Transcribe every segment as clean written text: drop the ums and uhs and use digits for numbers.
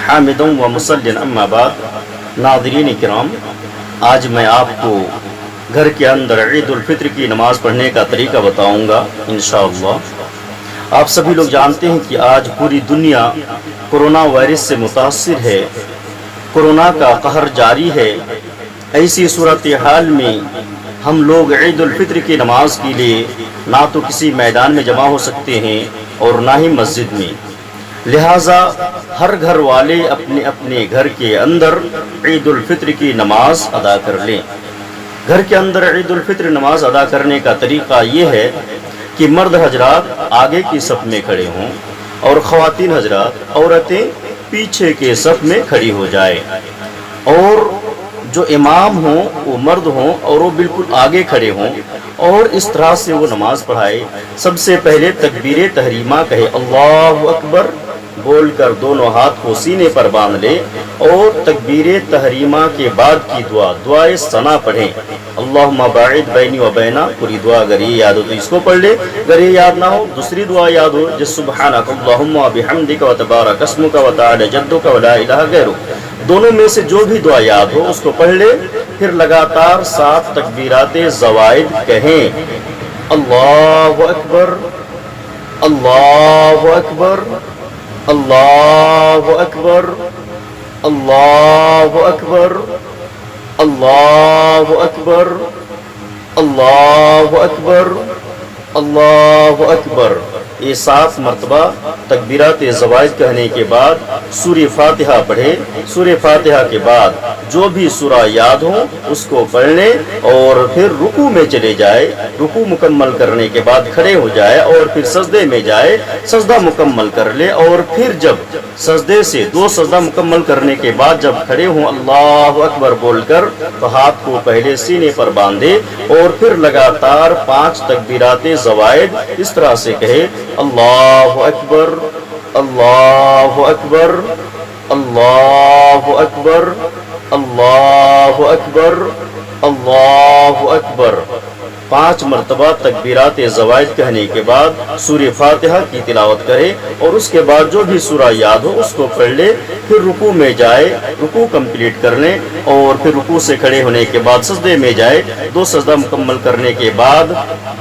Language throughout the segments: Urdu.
حامدا و مصلین اما بعد. ناظرین کرام، آج میں آپ کو گھر کے اندر عید الفطر کی نماز پڑھنے کا طریقہ بتاؤں گا انشاءاللہ. آپ سبھی لوگ جانتے ہیں کہ آج پوری دنیا کرونا وائرس سے متاثر ہے، کرونا کا قہر جاری ہے. ایسی صورتحال میں ہم لوگ عید الفطر کی نماز کے لیے نہ تو کسی میدان میں جمع ہو سکتے ہیں اور نہ ہی مسجد میں. لہٰذا ہر گھر والے اپنے اپنے گھر کے اندر عید الفطر کی نماز ادا کر لیں. گھر کے اندر عید الفطر نماز ادا کرنے کا طریقہ یہ ہے کہ مرد حضرات آگے کی صف میں کھڑے ہوں اور خواتین حضرات عورتیں پیچھے کے صف میں کھڑی ہو جائے، اور جو امام ہوں وہ مرد ہوں اور وہ بالکل آگے کھڑے ہوں، اور اس طرح سے وہ نماز پڑھائے. سب سے پہلے تکبیر تحریمہ کہے اللہ اکبر بول کر دونوں ہاتھ کو سینے پر باندھ لے، اور تکبیر تحریمہ کے بعد کی دعائے ثنا پڑھیں. اللہم باعد بینی و بینا، پوری دعا اگر یہ یاد ہو تو اس کو پڑھ لے، اگر یہ یاد نہ ہو دوسری دعا یاد ہو جس سبحانک اللہم و بحمدک و تبارک اسمک و تعالی جدک و لا الہ غیرک، دونوں میں سے جو بھی دعا یاد ہو اس کو پڑھ لے. پھر لگاتار 7 تکبیرات زوائد کہیں. اللہ اکبر، اللہ اکبر، اللہ اکبر، اللہ اکبر، اللہ اکبر، اللہ اکبر، اللہ اکبر. یہ 7 مرتبہ تکبیرات زوائد کہنے کے بعد سورہ فاتحہ پڑھے. سورہ فاتحہ کے بعد جو بھی سورہ یاد ہو اس کو پڑھ لیں، اور پھر رکوع میں چلے جائے. رکوع مکمل کرنے کے بعد کھڑے ہو جائے اور پھر سجدے میں جائے، سجدہ مکمل کر لے، اور پھر جب سجدے سے 2 سجدہ مکمل کرنے کے بعد جب کھڑے ہوں اللہ اکبر بول کر تو ہاتھ کو پہلے سینے پر باندھے، اور پھر لگاتار 5 تکبیرات زوائد اس طرح سے کہے. اللہ اکبر، اللہ اکبر، اللہ اکبر، اللہ اکبر، اللہ اکبر. 5 مرتبہ تکبیرات زوائد کہنے کے بعد سورہ فاتحہ کی تلاوت کرے، اور اس کے بعد جو بھی سورہ یاد ہو اس کو پڑھ لے. پھر رکوع میں جائے، رکوع کمپلیٹ کر لیں، اور پھر رکوع سے کھڑے ہونے کے بعد سجدے میں جائے. 2 سجدہ مکمل کرنے کے بعد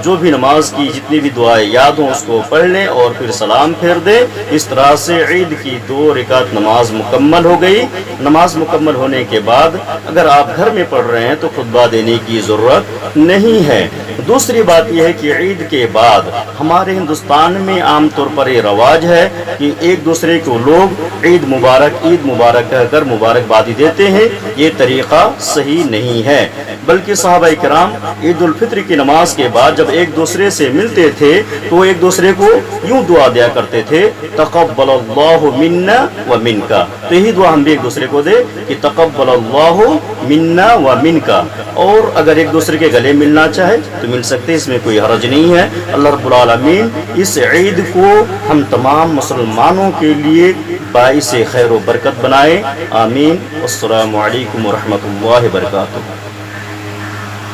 جو بھی نماز کی جتنی بھی دعائیں یاد ہوں اس کو پڑھ لیں، اور پھر سلام پھیر دیں. اس طرح سے عید کی 2 رکعت نماز مکمل ہو گئی. نماز مکمل ہونے کے بعد اگر آپ گھر میں پڑھ رہے ہیں تو خطبہ دینے کی ضرورت نہیں ہے. دوسری بات یہ ہے کہ عید کے بعد ہمارے ہندوستان میں عام طور پر یہ رواج ہے کہ ایک دوسرے کو لوگ عید مبارک کہہ کر مبارکبادی دیتے ہیں. یہ طریقہ صحیح نہیں ہے، بلکہ صحابہ کرام عید الفطر کی نماز کے بعد جب ایک دوسرے سے ملتے تھے تو ایک دوسرے کو یوں دعا دیا کرتے تھے تقبل اللہ منا و منکا. تو یہی دعا ہم بھی ایک دوسرے کو دے کہ تقبل اللہ منا و منکا. اور اگر ایک دوسرے کے گلے ملنا چاہے تو مل سکتے، اس میں کوئی حرج نہیں ہے. اللہ رب العالمین اس عید کو ہم تمام مسلمانوں کے لیے باعث خیر و برکت بنائے. آمین. السلام علیکم ورحمۃ اللہ وبرکاتہ.